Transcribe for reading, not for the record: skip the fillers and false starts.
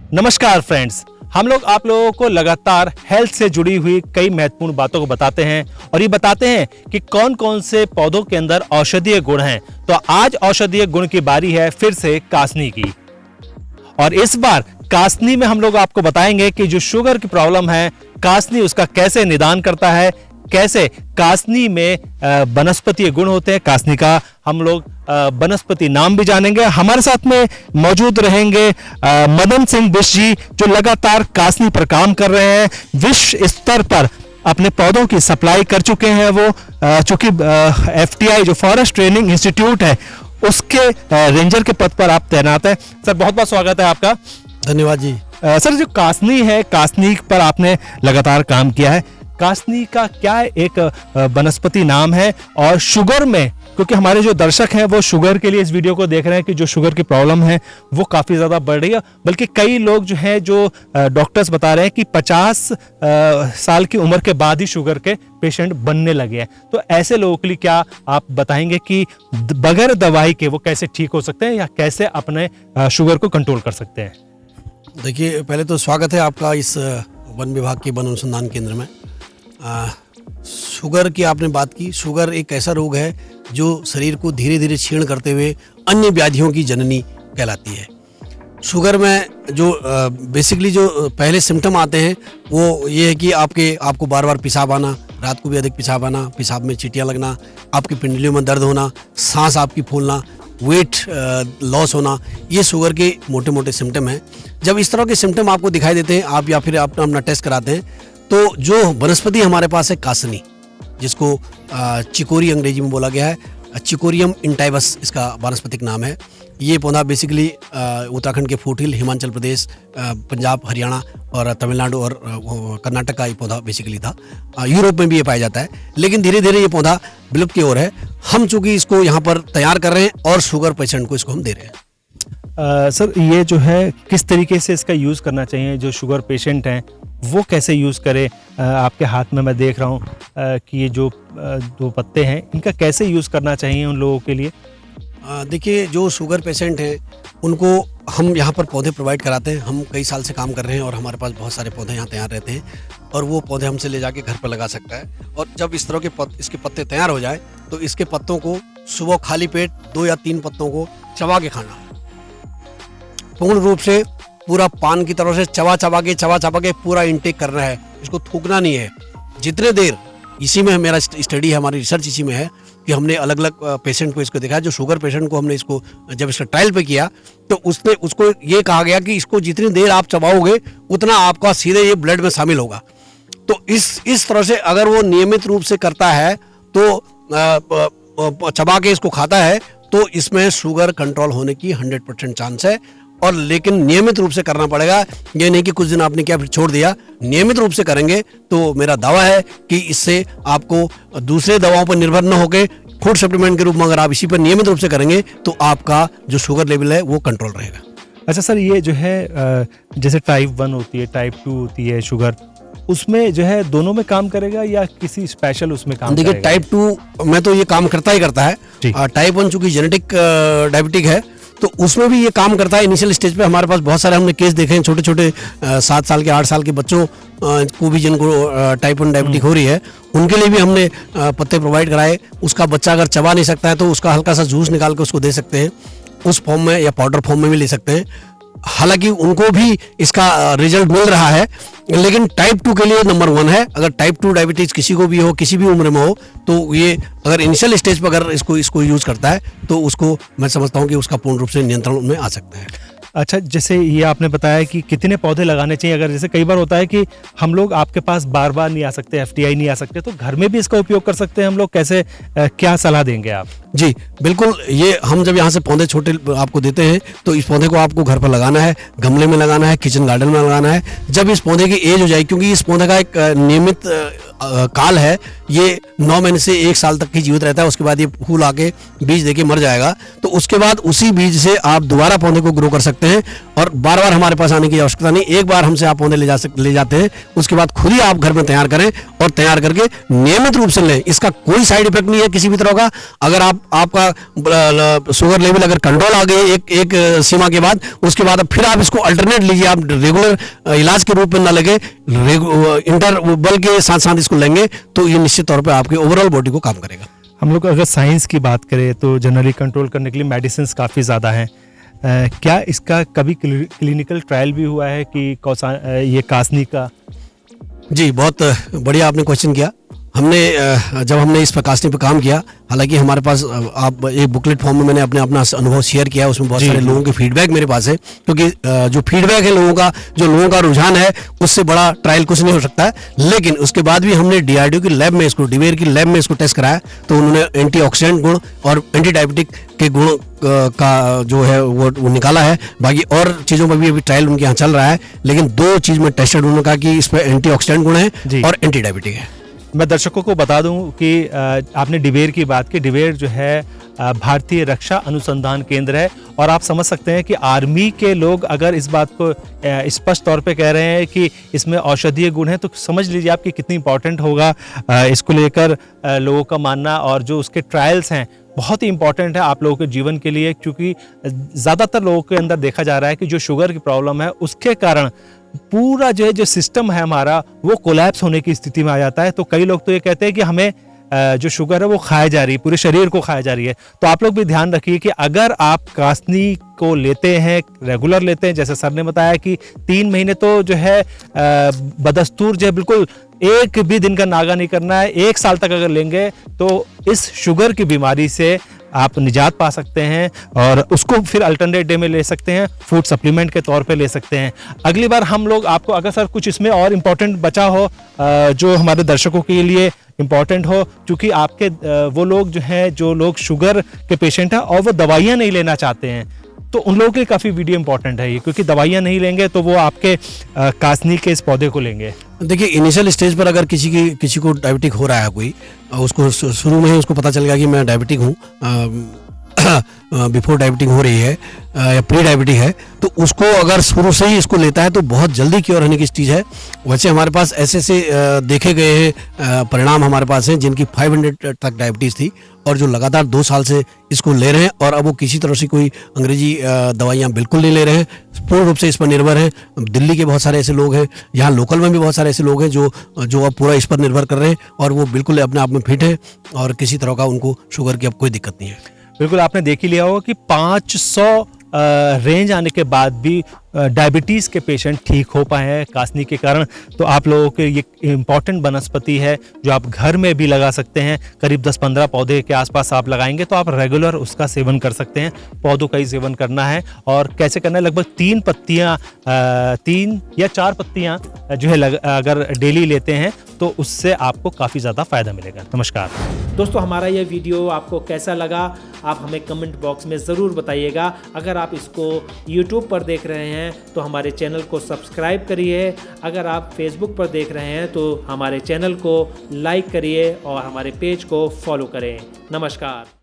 नमस्कार फ्रेंड्स, हम लोग आप लोगों को लगातार हेल्थ से जुड़ी हुई कई महत्वपूर्ण बातों को बताते हैं और ये बताते हैं कि कौन कौन से पौधों के अंदर औषधीय गुण हैं। तो आज औषधीय गुण की बारी है फिर से कासनी की। और इस बार कासनी में हम लोग आपको बताएंगे कि जो शुगर की प्रॉब्लम है, कासनी उसका कैसे निदान करता है, कैसे कासनी में वनस्पतीय गुण होते हैं। कासनी का हम लोग वनस्पति नाम भी जानेंगे। हमारे साथ में मौजूद रहेंगे मदन सिंह बिष्ट जी, जो लगातार कासनी पर काम कर रहे हैं। विश्व स्तर पर अपने पौधों की सप्लाई कर चुके हैं वो, चूंकि FTI जो फॉरेस्ट ट्रेनिंग इंस्टीट्यूट है उसके रेंजर के पद पर आप तैनात हैं। सर बहुत बहुत स्वागत है आपका। धन्यवाद जी। सर जो कासनी है, कासनी पर आपने लगातार काम किया है। कासनी का क्या एक वनस्पति नाम है और शुगर में, क्योंकि हमारे जो दर्शक हैं वो शुगर के लिए इस वीडियो को देख रहे हैं कि जो शुगर की प्रॉब्लम है वो काफ़ी ज़्यादा बढ़ रही है, बल्कि कई लोग जो हैं जो डॉक्टर्स बता रहे हैं कि 50 साल की उम्र के बाद ही शुगर के पेशेंट बनने लगे हैं। तो ऐसे लोगों के लिए क्या आप बताएंगे कि बगैर दवाई के वो कैसे ठीक हो सकते हैं या कैसे अपने शुगर को कंट्रोल कर सकते हैं? देखिए, पहले तो स्वागत है आपका इस वन विभाग के वन अनुसंधान केंद्र में। शुगर की आपने बात की। शुगर एक ऐसा रोग है जो शरीर को धीरे धीरे क्षीण करते हुए अन्य व्याधियों की जननी कहलाती है। शुगर में जो बेसिकली जो पहले सिम्टम आते हैं वो ये है कि आपको बार बार पेशाब आना, रात को भी अधिक पेशाब आना, पेशाब में चींटियाँ लगना, आपकी पिंडलियों में दर्द होना, सांस आपकी फूलना, वेट लॉस होना, ये शुगर के मोटे मोटे सिम्टम हैं। जब इस तरह के सिम्टम आपको दिखाई देते हैं, आप या फिर आप अपना टेस्ट कराते हैं, तो जो वनस्पति हमारे पास है कासनी, जिसको चिकोरी अंग्रेजी में बोला गया है, चिकोरियम इंटाइबस इसका वानस्पतिक नाम है। ये पौधा बेसिकली उत्तराखंड के फूटहिल, हिमाचल प्रदेश, पंजाब, हरियाणा और तमिलनाडु और कर्नाटक का ये पौधा बेसिकली था। यूरोप में भी ये पाया जाता है, लेकिन धीरे धीरे ये पौधा विलुप्त की ओर है। हम चूँकि इसको यहाँ पर तैयार कर रहे हैं और शुगर पेशेंट को इसको हम दे रहे हैं। सर ये जो है किस तरीके से इसका यूज़ करना चाहिए, जो शुगर पेशेंट हैं वो कैसे यूज़ करें? आपके हाथ में मैं देख रहा हूँ कि ये जो दो पत्ते हैं इनका कैसे यूज़ करना चाहिए उन लोगों के लिए? देखिए, जो शुगर पेशेंट हैं उनको हम यहाँ पर पौधे प्रोवाइड कराते हैं। हम कई साल से काम कर रहे हैं और हमारे पास बहुत सारे पौधे यहाँ तैयार रहते हैं और वो पौधे हमसे ले जाके घर पर लगा सकता है। और जब इस तरह के इसके पत्ते तैयार हो जाए तो इसके पत्तों को सुबह खाली पेट 2 या 3 पत्तों को चबा के खाना, पूर्ण रूप से पूरा पान की तरह से चबा चबा के पूरा इनटेक करना है। इसको थूकना नहीं है। जितने देर, इसी में मेरा स्टडी है, हमारी रिसर्च इसी में है कि हमने अलग अलग पेशेंट को इसको देखा। जो शुगर पेशेंट को हमने इसको जब इसका ट्रायल पे किया तो उसको ये कहा गया कि इसको जितनी देर आप चबाओगे उतना आपका सीधे ये ब्लड में शामिल होगा। तो इस तरह से अगर वो नियमित रूप से करता है तो चबा के इसको खाता है तो इसमें शुगर कंट्रोल होने की 100% चांस है। और लेकिन नियमित रूप से करना पड़ेगा। ये नहीं कि कुछ दिन आपने किया फिर छोड़ दिया। नियमित रूप से करेंगे तो मेरा दावा है कि इससे आपको दूसरे दवाओं पर निर्भर न होकर फूड सप्लीमेंट के रूप में अगर आप इसी पर नियमित रूप से करेंगे तो आपका जो शुगर लेवल है वो कंट्रोल रहेगा। अच्छा सर, ये जो है जैसे टाइप 1 होती है, टाइप 2 होती है शुगर, उसमें जो है दोनों में काम करेगा या किसी स्पेशल उसमें काम करेगा? देखिए, टाइप 2 में तो ये काम करता ही करता है। टाइप 1 चूंकि जेनेटिक डायबिटिक है तो उसमें भी ये काम करता है। इनिशियल स्टेज पे हमारे पास बहुत सारे हमने केस देखे हैं, छोटे छोटे 7 साल के 8 साल के बच्चों को भी जिनको टाइप 1 डायबिटिक हो रही है, उनके लिए भी हमने पत्ते प्रोवाइड कराए। उसका बच्चा अगर चबा नहीं सकता है तो उसका हल्का सा जूस निकाल के उसको दे सकते हैं, उस फॉर्म में या पाउडर फॉर्म में भी ले सकते हैं। हालांकि उनको भी इसका रिजल्ट मिल रहा है, लेकिन टाइप 2 के लिए नंबर 1 है। अगर टाइप 2 डायबिटीज किसी को भी हो, किसी भी उम्र में हो, तो ये अगर इनिशियल स्टेज पर अगर इसको यूज करता है तो उसको मैं समझता हूँ कि उसका पूर्ण रूप से नियंत्रण में आ सकता है। अच्छा, जैसे ये आपने बताया कि कितने पौधे लगाने चाहिए, अगर जैसे कई बार होता है कि हम लोग आपके पास बार बार नहीं आ सकते, FTI नहीं आ सकते, तो घर में भी इसका उपयोग कर सकते हैं हम लोग, कैसे क्या सलाह देंगे आप? जी बिल्कुल, ये हम जब यहाँ से पौधे छोटे आपको देते हैं तो इस पौधे को आपको घर पर लगाना है, गमले में लगाना है, किचन गार्डन में लगाना है। जब इस पौधे की एज हो जाए, क्योंकि इस पौधे का एक नियमित काल है, ये 9 महीने से 1 साल तक की जीवित रहता है। उसके बाद ये फूल आके बीज देके मर जाएगा, तो उसके बाद उसी बीज से आप दोबारा पौधे को ग्रो कर सकते हैं और बार बार हमारे पास आने की आवश्यकता नहीं। एक बार हमसे आप पौधे ले जाते हैं, उसके बाद खुद ही आप घर में तैयार करें और तैयार करके नियमित रूप से लें। इसका कोई साइड इफेक्ट नहीं है किसी भी तरह का। अगर आप आपका शुगर लेवल अगर कंट्रोल आ गई एक सीमा के बाद, उसके बाद अब फिर आप इसको अल्टरनेट लीजिए, आप रेगुलर इलाज के रूप में ना लगे, इंटरवल के साथ साथ इसको लेंगे तो ये निश्चित तौर पे आपके ओवरऑल बॉडी को काम करेगा। हम लोग अगर साइंस की बात करें तो जनरली कंट्रोल करने के लिए मेडिसिन काफ़ी ज़्यादा हैं। क्या इसका कभी क्लिनिकल ट्रायल भी हुआ है कि ये कासनी का? जी, बहुत बढ़िया आपने क्वेश्चन किया। जब हमने इस प्रकाशनी पे काम किया, हालांकि हमारे पास आप एक बुकलेट फॉर्म में मैंने अपना अनुभव शेयर किया, उसमें बहुत सारे लोगों के फीडबैक मेरे पास है, क्योंकि जो फीडबैक है लोगों का रुझान है, उससे बड़ा ट्रायल कुछ नहीं हो सकता है। लेकिन उसके बाद भी हमने DRDO की लैब में इसको, डिवेयर की लैब में इसको टेस्ट कराया, तो उन्होंने एंटीऑक्सीडेंट गुण और एंटी डायबिटिक के गुण का जो है वो निकाला है। बाकी और चीज़ों पर भी अभी ट्रायल उनके यहाँ चल रहा है, लेकिन 2 चीज़ में टेस्टेड, उन्होंने कहा कि इस पर एंटीऑक्सीडेंट गुण है और एंटी डायबिटिक है। मैं दर्शकों को बता दूं कि आपने डिवेयर की बात की। डिवेयर जो है भारतीय रक्षा अनुसंधान केंद्र है, और आप समझ सकते हैं कि आर्मी के लोग अगर इस बात को स्पष्ट तौर पे कह रहे हैं कि इसमें औषधीय गुण है, तो समझ लीजिए आप कि कितनी इंपॉर्टेंट होगा इसको लेकर लोगों का मानना। और जो उसके ट्रायल्स हैं बहुत ही इंपॉर्टेंट है आप लोगों के जीवन के लिए, क्योंकि ज़्यादातर लोगों के अंदर देखा जा रहा है कि जो शुगर की प्रॉब्लम है उसके कारण पूरा जो सिस्टम है हमारा वो कोलैप्स होने की स्थिति में आ जाता है। तो कई लोग तो ये कहते हैं कि हमें जो शुगर है वो खाया जा रही है, पूरे शरीर को खाया जा रही है। तो आप लोग भी ध्यान रखिए कि अगर आप कासनी को लेते हैं, रेगुलर लेते हैं, जैसे सर ने बताया कि 3 महीने तो जो है बदस्तूर जो है बिल्कुल एक भी दिन का नागा नहीं करना है, 1 साल तक अगर लेंगे तो इस शुगर की बीमारी से आप निजात पा सकते हैं, और उसको फिर अल्टरनेट डे में ले सकते हैं, फूड सप्लीमेंट के तौर पे ले सकते हैं। अगली बार हम लोग आपको, अगर सर कुछ इसमें और इम्पोर्टेंट बचा हो जो हमारे दर्शकों के लिए इम्पॉर्टेंट हो, क्योंकि आपके वो लोग जो हैं, जो लोग शुगर के पेशेंट हैं और वो दवाइयाँ नहीं लेना चाहते हैं, तो उन लोगों के काफ़ी वीडियो इंपॉर्टेंट है ये, क्योंकि दवाइयाँ नहीं लेंगे तो वो आपके कासनी के इस पौधे को लेंगे। देखिए, इनिशियल स्टेज पर अगर किसी को डायबिटिक हो रहा है, कोई उसको शुरू में ही उसको पता चल गया कि मैं डायबिटिक हूँ, बिफोर डायबिटिक हो रही है या प्री डायबिटिक है, तो उसको अगर शुरू से ही इसको लेता है तो बहुत जल्दी क्योर होने की चीज़ है। वैसे हमारे पास ऐसे देखे गए हैं परिणाम हमारे पास हैं जिनकी 500 तक डायबिटीज़ थी, और जो लगातार 2 साल से इसको ले रहे हैं, और अब वो किसी तरह से कोई अंग्रेजी दवाइयाँ बिल्कुल नहीं ले रहे हैं, पूर्ण रूप से इस पर निर्भर हैं। दिल्ली के बहुत सारे ऐसे लोग हैं, यहाँ लोकल में भी बहुत सारे ऐसे लोग हैं जो अब पूरा इस पर निर्भर कर रहे हैं, और वो बिल्कुल अपने आप में फिट है, और किसी तरह का उनको शुगर की अब कोई दिक्कत नहीं है। बिल्कुल, आपने देख ही लिया होगा कि 500 रेंज आने के बाद भी डायबिटीज़ के पेशेंट ठीक हो पाए हैं कासनी के कारण। तो आप लोगों के ये इम्पॉर्टेंट वनस्पति है जो आप घर में भी लगा सकते हैं। करीब 10-15 पौधे के आसपास आप लगाएंगे तो आप रेगुलर उसका सेवन कर सकते हैं। पौधों का ही सेवन करना है, और कैसे करना है, लगभग 3 पत्तियाँ 3 या 4 पत्तियाँ जो है अगर डेली लेते हैं तो उससे आपको काफ़ी ज़्यादा फ़ायदा मिलेगा। नमस्कार दोस्तों, हमारा यह वीडियो आपको कैसा लगा आप हमें कमेंट बॉक्स में ज़रूर बताइएगा। अगर आप इसको YouTube पर देख रहे हैं तो हमारे चैनल को सब्सक्राइब करिए। अगर आप Facebook पर देख रहे हैं तो हमारे चैनल को लाइक करिए और हमारे पेज को फॉलो करें। नमस्कार।